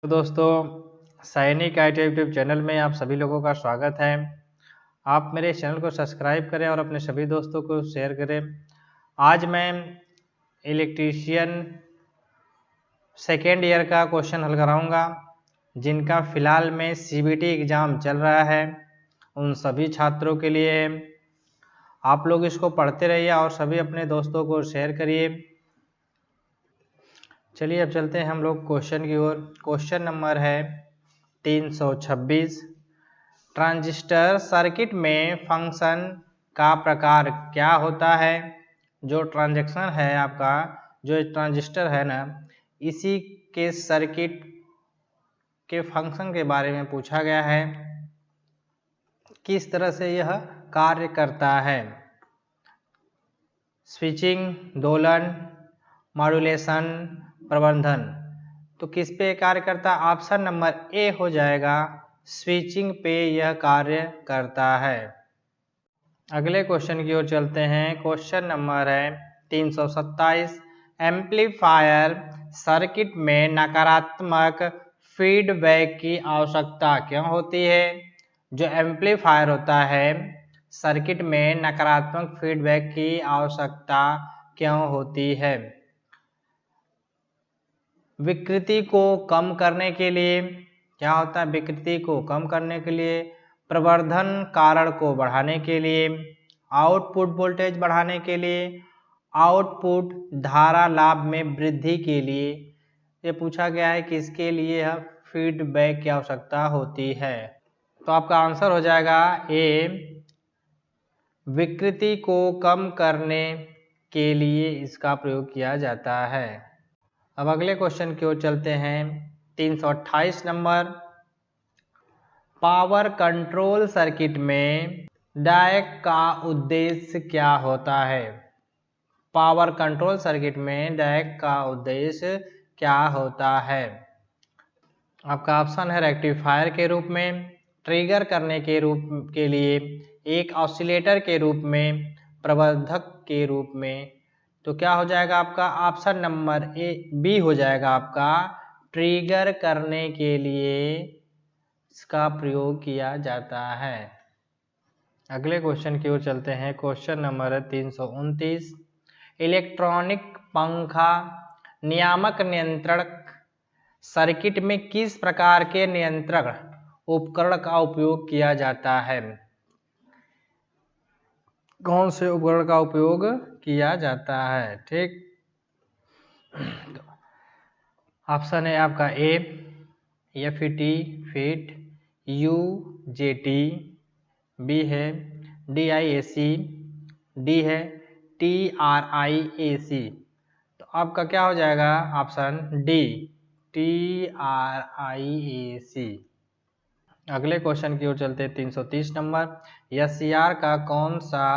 तो दोस्तों, सैनिक IT यूट्यूब चैनल में आप सभी लोगों का स्वागत है। आप मेरे चैनल को सब्सक्राइब करें और अपने सभी दोस्तों को शेयर करें। आज मैं इलेक्ट्रीशियन सेकेंड ईयर का क्वेश्चन हल कराऊंगा, जिनका फ़िलहाल में CBT एग्ज़ाम चल रहा है। उन सभी छात्रों के लिए आप लोग इसको पढ़ते रहिए और सभी अपने दोस्तों को शेयर करिए। चलिए अब चलते हैं हम लोग क्वेश्चन की ओर। क्वेश्चन नंबर है 326। ट्रांजिस्टर सर्किट में फंक्शन का प्रकार क्या होता है? जो ट्रांजैक्शन है आपका, जो ट्रांजिस्टर है ना, इसी के सर्किट के फंक्शन के बारे में पूछा गया है। किस तरह से यह कार्य करता है? स्विचिंग, दोलन, मॉड्यूलेशन, प्रबंधन। तो किस पे कार्य करता है? ऑप्शन नंबर ए हो जाएगा, स्विचिंग पे यह कार्य करता है। अगले क्वेश्चन की ओर चलते हैं। क्वेश्चन नंबर है 327। एम्पलीफायर सर्किट में नकारात्मक फीडबैक की आवश्यकता क्यों होती है? जो एम्पलीफायर होता है सर्किट में नकारात्मक फीडबैक की आवश्यकता क्यों होती है? विकृति को कम करने के लिए क्या होता है? विकृति को कम करने के लिए, प्रवर्धन कारण को बढ़ाने के लिए, आउटपुट वोल्टेज बढ़ाने के लिए, आउटपुट धारा लाभ में वृद्धि के लिए। ये पूछा गया है कि इसके लिए यह फीडबैक की आवश्यकता होती है। तो आपका आंसर हो जाएगा ए, विकृति को कम करने के लिए इसका प्रयोग किया जाता है। अब अगले क्वेश्चन की ओर चलते हैं। 328 नंबर। पावर कंट्रोल सर्किट में डायोड का उद्देश्य क्या होता है? पावर कंट्रोल सर्किट में डायोड का उद्देश्य क्या होता है? आपका ऑप्शन है रेक्टिफायर के रूप में, ट्रिगर करने के रूप के लिए, एक ऑसिलेटर के रूप में, प्रवर्धक के रूप में। तो क्या हो जाएगा आपका? ऑप्शन नंबर ए बी हो जाएगा आपका, ट्रिगर करने के लिए इसका प्रयोग किया जाता है। अगले क्वेश्चन की ओर चलते हैं। Question number 329। इलेक्ट्रॉनिक पंखा नियामक नियंत्रण सर्किट में किस प्रकार के नियंत्रण उपकरण का उपयोग किया जाता है? कौन से उपकरण का उपयोग किया जाता है? ठीक, ऑप्शन है आपका ए FET फिट, UJT, बी है DIAC, डी है TRIAC। तो आपका क्या हो जाएगा? Option D, TRIAC। अगले क्वेश्चन की ओर चलते हैं। 330 नंबर। SCR का कौन सा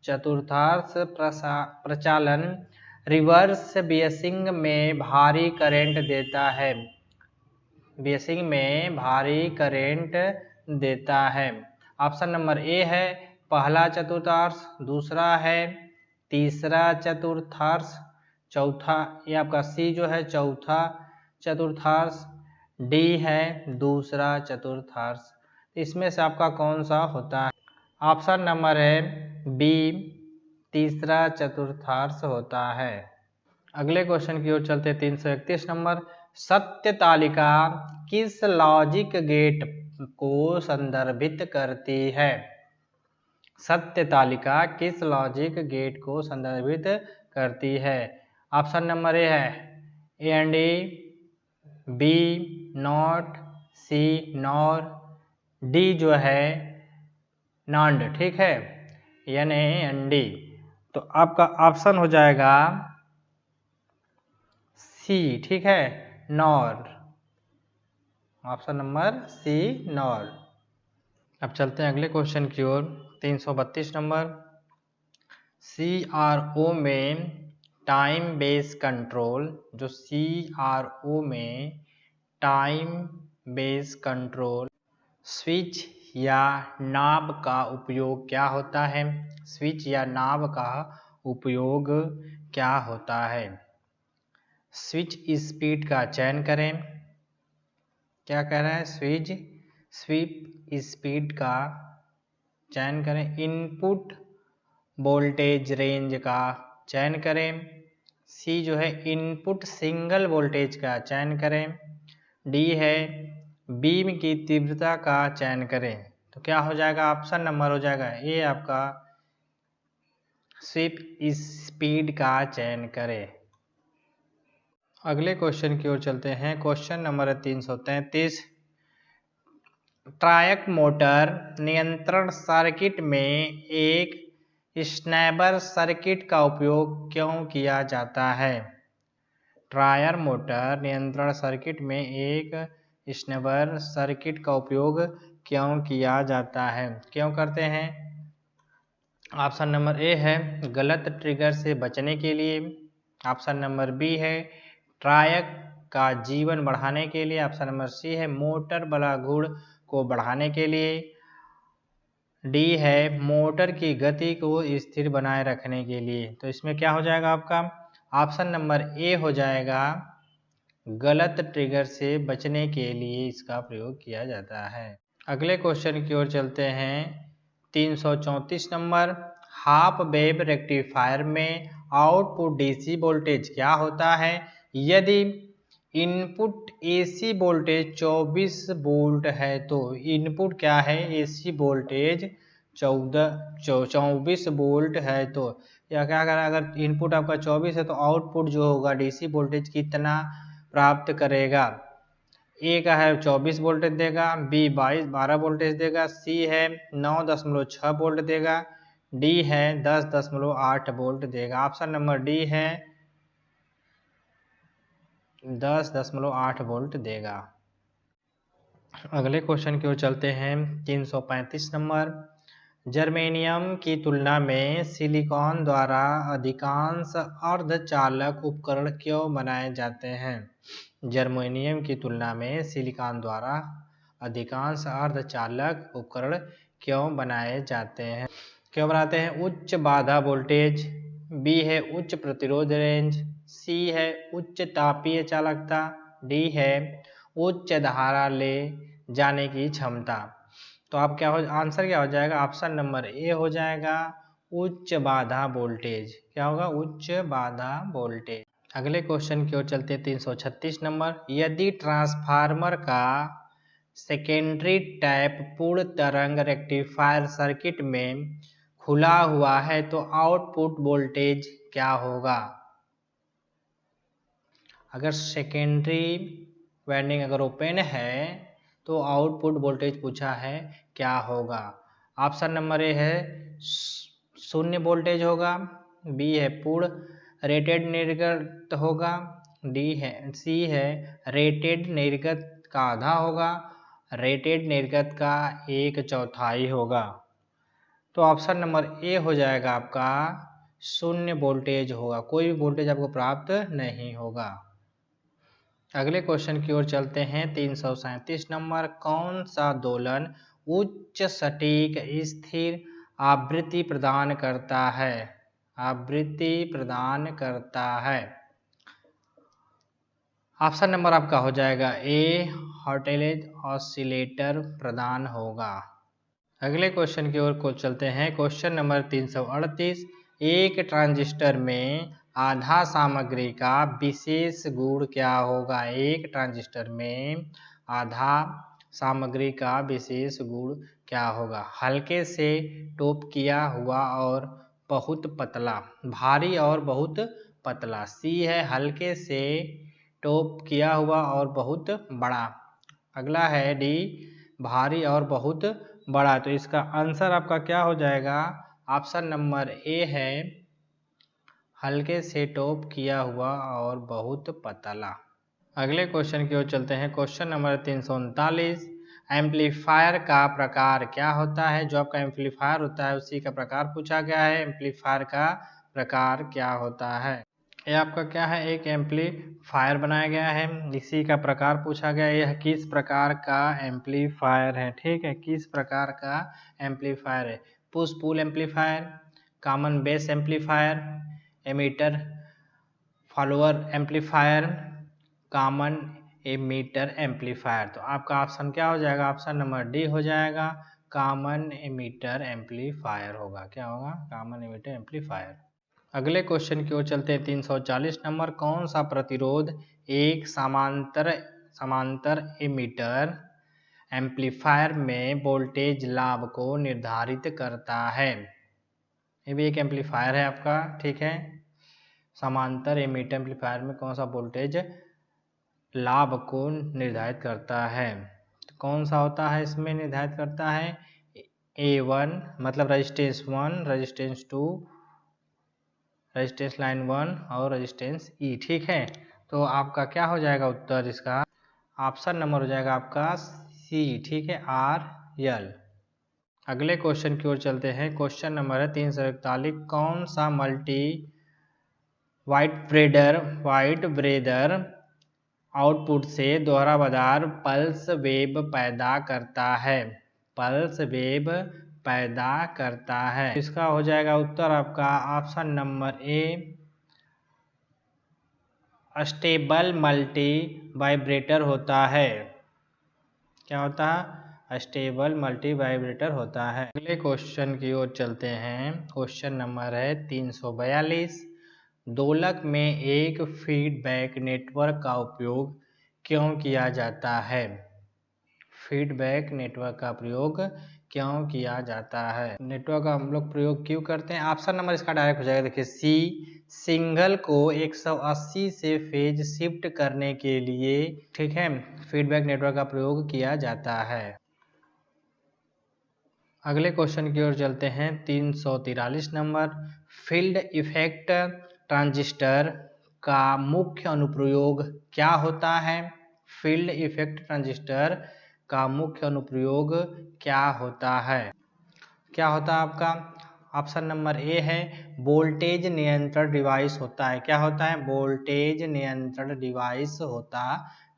चतुर्थांश प्रचालन रिवर्स बेयसिंग में भारी करंट देता है? बेयसिंग में भारी करंट देता है। ऑप्शन नंबर ए है पहला चतुर्थांश, दूसरा है तीसरा चतुर्थांश, चौथा ये आपका सी जो है चौथा चतुर्थांश, डी है दूसरा चतुर्थांश। इसमें से आपका कौन सा होता है? ऑप्शन नंबर है बी, तीसरा चतुर्थांश होता है। अगले क्वेश्चन की ओर चलते 331 नंबर। सत्य तालिका किस लॉजिक गेट को संदर्भित करती है? सत्य तालिका किस लॉजिक गेट को संदर्भित करती है? ऑप्शन नंबर ए है AND, B not, C nor, D जो है नॉन्ड। ठीक है, यानी ND। तो आपका ऑप्शन हो जाएगा सी। ठीक है, nor. Option number C, nor. अब चलते हैं अगले क्वेश्चन की ओर। 332 नंबर। CRO में टाइम बेस कंट्रोल, जो CRO में टाइम बेस कंट्रोल स्विच या नाब का उपयोग क्या होता है? स्विच या नाब का उपयोग क्या होता है? स्विच स्पीड का चयन करें, क्या कह रहा है, स्वीप स्पीड का चयन करें, इनपुट वोल्टेज रेंज का चयन करें, सी जो है इनपुट सिंगल वोल्टेज का चयन करें, डी है बीम की तीव्रता का चयन करें। तो क्या हो जाएगा, ऑप्शन नंबर हो जाएगा ए आपका स्वीप स्पीड का चयन करें। अगले क्वेश्चन की ओर चलते हैं। Question number 333। ट्रायक मोटर नियंत्रण सर्किट में एक स्नैबर सर्किट का उपयोग क्यों किया जाता है? ट्रायर मोटर नियंत्रण सर्किट में एक स्नैबर सर्किट का उपयोग क्यों किया जाता है? क्यों करते हैं? ऑप्शन नंबर ए है गलत ट्रिगर से बचने के लिए, ऑप्शन नंबर बी है ट्रायक का जीवन बढ़ाने के लिए, ऑप्शन नंबर सी है मोटर बलागुड़ को बढ़ाने के लिए, डी है मोटर की गति को स्थिर बनाए रखने के लिए। तो इसमें क्या हो जाएगा आपका, ऑप्शन नंबर ए हो जाएगा गलत ट्रिगर से बचने के लिए इसका प्रयोग किया जाता है। अगले क्वेश्चन की ओर चलते हैं। 334 नंबर। हाफ वेव रेक्टिफायर में आउटपुट डीसी वोल्टेज क्या होता है यदि इनपुट एसी वोल्टेज 24 वोल्ट है? तो इनपुट क्या है, एसी वोल्टेज 24 वोल्ट है। तो या क्या अगर इनपुट आपका 24 है तो आउटपुट जो होगा डीसी वोल्टेज कितना प्राप्त करेगा? ए का है 24 वोल्टेज देगा, बी 12 वोल्टेज देगा, सी है 9.6 वोल्ट देगा, डी है 10.8 वोल्ट देगा। ऑप्शन नंबर डी है 10.8 वोल्ट देगा। अगले क्वेश्चन की ओर चलते हैं। 335 नंबर। जर्मेनियम की तुलना में सिलिकॉन द्वारा अधिकांश अर्धचालक उपकरण क्यों बनाए जाते हैं? जर्मेनियम की तुलना में सिलिकॉन द्वारा अधिकांश अर्धचालक उपकरण क्यों बनाए जाते हैं? क्यों बनाते हैं? उच्च बाधा वोल्टेज, बी है उच्च प्रतिरोध रेंज, सी है उच्च तापीय चालकता, डी है उच्च धारा ले जाने की क्षमता। तो आप क्या हो, आंसर क्या हो जाएगा? ऑप्शन नंबर ए हो जाएगा उच्च बाधा वोल्टेज। क्या होगा? उच्च बाधा वोल्टेज। अगले क्वेश्चन की ओर चलते हैं। 336 नंबर। यदि ट्रांसफार्मर का सेकेंडरी टैप पूर्ण तरंग रेक्टिफायर सर्किट में खुला हुआ है तो आउटपुट वोल्टेज क्या होगा? अगर सेकेंडरी वाइंडिंग अगर ओपन है तो आउटपुट वोल्टेज पूछा है क्या होगा? ऑप्शन नंबर ए है 0 वोल्टेज होगा, बी है पूर्ण रेटेड निर्गत होगा, डी है सी है रेटेड निर्गत का आधा होगा, रेटेड निर्गत का 1/4 होगा। तो ऑप्शन नंबर ए हो जाएगा आपका 0 वोल्टेज होगा, कोई भी वोल्टेज आपको प्राप्त नहीं होगा। अगले क्वेश्चन की ओर चलते हैं। 337 नंबर। कौन सा दोलन उच्च सटीक स्थिर आवृत्ति प्रदान करता है? आवृत्ति प्रदान करता है। ऑप्शन नंबर आपका हो जाएगा ए हॉर्टेलेज ऑसिलेटर प्रदान होगा। अगले क्वेश्चन की ओर चलते हैं। Question number 338। एक ट्रांजिस्टर में आधा सामग्री का विशेष गुण क्या होगा? एक ट्रांजिस्टर में आधा सामग्री का विशेष गुण क्या होगा? हल्के से टोप किया हुआ और बहुत पतला, भारी और बहुत पतला। सी है हल्के से टोप किया हुआ और बहुत बड़ा। अगला है डी भारी और बहुत बड़ा। तो इसका आंसर आपका क्या हो जाएगा? ऑप्शन नंबर ए है हल्के से टोप किया हुआ और बहुत पतला। अगले क्वेश्चन की ओर चलते हैं। Question number 339। एम्पलीफायर का प्रकार क्या होता है? जो आपका एम्पलीफायर होता है उसी का प्रकार पूछा गया है। एम्पलीफायर का प्रकार क्या होता है? ये आपका क्या है? एक एम्पलीफायर बनाया गया है, इसी का प्रकार पूछा गया है। यह किस प्रकार का एम्पलीफायर है? ठीक है, किस प्रकार का एम्पलीफायर है? Push pull amplifier, common base amplifier, emitter follower amplifier, common emitter amplifier. तो आपका ऑप्शन क्या हो जाएगा? ऑप्शन नंबर डी हो जाएगा, कॉमन एमीटर एम्पलीफायर होगा। क्या होगा? Common emitter amplifier. अगले क्वेश्चन की ओर चलते हैं। 340 नंबर, कौन सा प्रतिरोध एक समांतर एमीटर एम्पलीफायर में वोल्टेज लाभ को निर्धारित करता है? ये भी एक एम्पलीफायर है आपका, ठीक है। समांतर एमीटर एम्पलीफायर में कौन सा वोल्टेज लाभ को निर्धारित करता है? तो कौन सा होता है इसमें निर्धारित करता है? A1 मतलब रेजिस्टेंस 1, रेजिस्टेंस 2, रेजिस्टेंस लाइन 1 और रेजिस्टेंस E, ठीक है। तो आपका क्या हो जाएगा उत्तर इसका? ऑप्शन नंबर हो जाएगा आपका सी, ठीक है, RL। अगले क्वेश्चन की ओर चलते हैं। क्वेश्चन नंबर है 341, कौन सा मल्टी वाइट ब्रेडर आउटपुट से दोहरावदार पल्स वेव पैदा करता है? पल्स वेव पैदा करता है। इसका हो जाएगा उत्तर आपका option number A, stable multi vibrator होता है। क्या होता है? स्टेबल मल्टी वाइब्रेटर होता है। अगले क्वेश्चन की ओर चलते हैं। क्वेश्चन नंबर है 342, दोलक में एक फीडबैक नेटवर्क का उपयोग क्यों किया जाता है? फीडबैक नेटवर्क का प्रयोग क्यों किया जाता है? नेटवर्क का हम लोग प्रयोग क्यों करते हैं? ऑप्शन नंबर इसका डायरेक्ट हो जाएगा, देखिए सी, सिग्नल को 180 से फेज शिफ्ट करने के लिए, ठीक है, फीडबैक नेटवर्क का प्रयोग किया जाता है। अगले क्वेश्चन की ओर चलते हैं। 343 नंबर, फील्ड इफेक्ट ट्रांजिस्टर का मुख्य अनुप्रयोग क्या होता है? फील्ड इफेक्ट ट्रांजिस्टर का मुख्य अनुप्रयोग क्या होता है? क्या होता है आपका? ऑप्शन नंबर ए है, वोल्टेज नियंत्रण डिवाइस होता है। क्या होता है? वोल्टेज नियंत्रण डिवाइस होता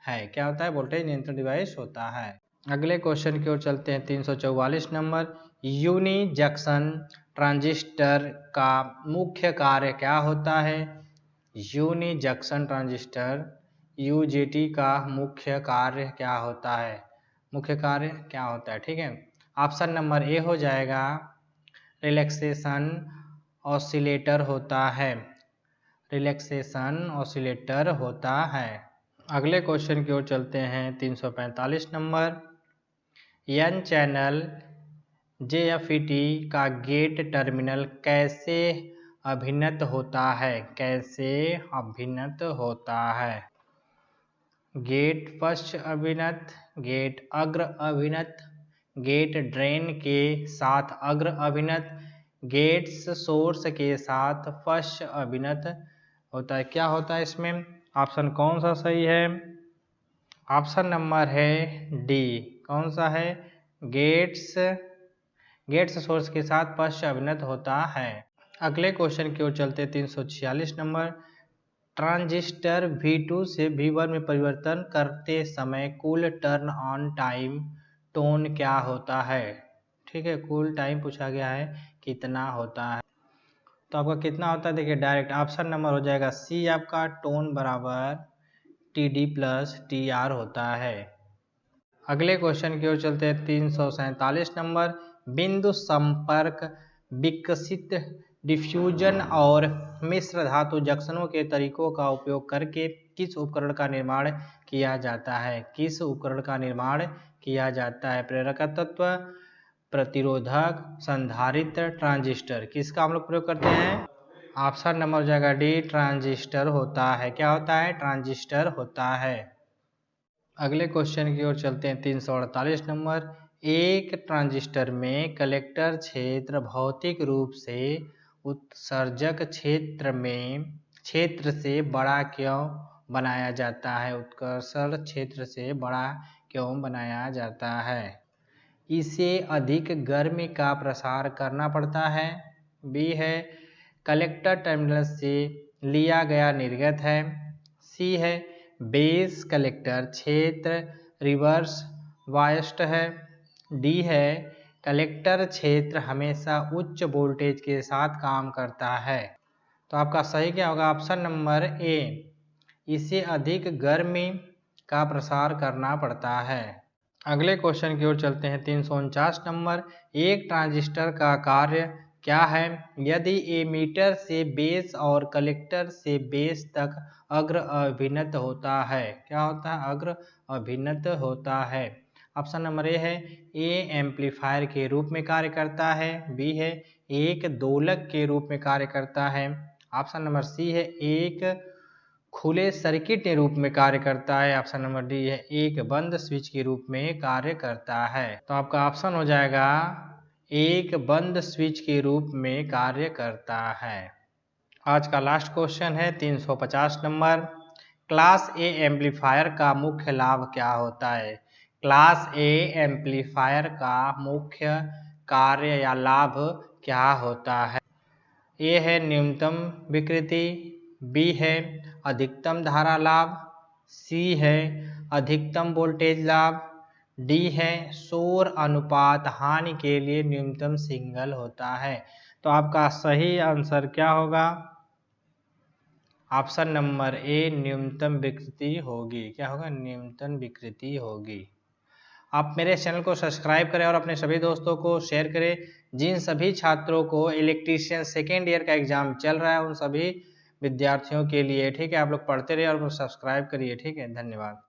है। क्या होता है? वोल्टेज नियंत्रण डिवाइस होता है। अगले क्वेश्चन की ओर चलते हैं। 344 नंबर, यूनी जंक्शन ट्रांजिस्टर का मुख्य कार्य क्या होता है? यूनी जंक्शन ट्रांजिस्टर यूजेटी का मुख्य कार्य क्या होता है? मुख्य कार्य क्या होता है, ठीक है। ऑप्शन नंबर ए हो जाएगा, रिलैक्सेशन ऑसिलेटर होता है। रिलैक्सेशन ऑसिलेटर होता है। अगले क्वेश्चन की ओर चलते हैं। 345 नंबर, एन चैनल जेएफईटी का गेट टर्मिनल कैसे अभिन्न होता है? कैसे अभिन्न होता है? गेट पश्च अभिन्नत, गेट अग्र अभिन्नत, गेट ड्रेन के साथ अग्र अभिन्नत, गेट्स सोर्स के साथ पश्च अभिन्नत होता है। क्या होता है इसमें? ऑप्शन कौन सा सही है? ऑप्शन नंबर है डी। कौन सा है? गेट्स सोर्स के साथ पश्च अभिन्नत होता है। अगले क्वेश्चन की ओर चलते 346 नंबर, ट्रांजिस्टर V2 से V1 में परिवर्तन करते समय कुल टर्न ऑन टाइम टोन क्या होता है? ठीक है, कुल टाइम पूछा गया है कितना होता है। तो आपका कितना होता है? देखिए डायरेक्ट ऑप्शन नंबर हो जाएगा सी, आपका टोन बराबर TD प्लस TR होता है। अगले क्वेश्चन की ओर चलते हैं। 347 नंबर, बिंदु संपर्क विकसित डिफ्यूजन और मिश्र धातु जंक्शनों के तरीकों का उपयोग करके किस उपकरण का निर्माण किया जाता है? किस उपकरण का निर्माण किया जाता है? प्रेरकत्व, प्रतिरोधक, संधारित्र, ट्रांजिस्टर, किसका हम लोग प्रयोग करते हैं? ऑप्शन नंबर हो जाएगा डी, ट्रांजिस्टर होता है। क्या होता है? ट्रांजिस्टर होता है। अगले क्वेश्चन की ओर चलते हैं। 348 नंबर, एक ट्रांजिस्टर में कलेक्टर क्षेत्र भौतिक रूप से उत्सर्जक क्षेत्र से बड़ा क्यों बनाया जाता है? उत्सर्जक क्षेत्र से बड़ा क्यों बनाया जाता है? इसे अधिक गर्मी का प्रसार करना पड़ता है। बी है, कलेक्टर टर्मिनल से लिया गया निर्गत है। सी है, बेस कलेक्टर क्षेत्र रिवर्स बायस्ड है। डी है, कलेक्टर क्षेत्र हमेशा उच्च वोल्टेज के साथ काम करता है। तो आपका सही क्या होगा? ऑप्शन नंबर ए, इसे अधिक गर्मी का प्रसार करना पड़ता है। अगले क्वेश्चन की ओर चलते हैं। 349 नंबर, एक ट्रांजिस्टर का कार्य क्या है? यदि एमीटर से बेस और कलेक्टर से बेस तक अग्र अभिन्नत होता है। क्या होता है? अग्र अभिन्नत होता है। ऑप्शन नंबर ए है ए एम्पलीफायर के रूप में कार्य करता है, बी है एक दोलक के रूप में कार्य करता है, ऑप्शन नंबर सी है एक खुले सर्किट के रूप में कार्य करता है, ऑप्शन नंबर डी है एक बंद स्विच के रूप में कार्य करता है। तो आपका ऑप्शन हो जाएगा एक बंद स्विच के रूप में कार्य करता है। आज का लास्ट क्वेश्चन है 350 नंबर, क्लास ए एम्पलीफायर का मुख्य लाभ क्या होता है? क्लास ए एम्पलीफायर का मुख्य कार्य या लाभ क्या होता है? ए है न्यूनतम विकृति, बी है अधिकतम धारा लाभ, सी है अधिकतम वोल्टेज लाभ, डी है शोर अनुपात हानि के लिए न्यूनतम सिग्नल होता है। तो आपका सही आंसर क्या होगा? ऑप्शन नंबर ए न्यूनतम विकृति होगी। क्या होगा? न्यूनतम विकृति होगी। आप मेरे चैनल को सब्सक्राइब करें और अपने सभी दोस्तों को शेयर करें। जिन सभी छात्रों को इलेक्ट्रीशियन सेकेंड ईयर का एग्जाम चल रहा है उन सभी विद्यार्थियों के लिए, ठीक है, आप लोग पढ़ते रहिए और सब्सक्राइब करिए, ठीक है। धन्यवाद।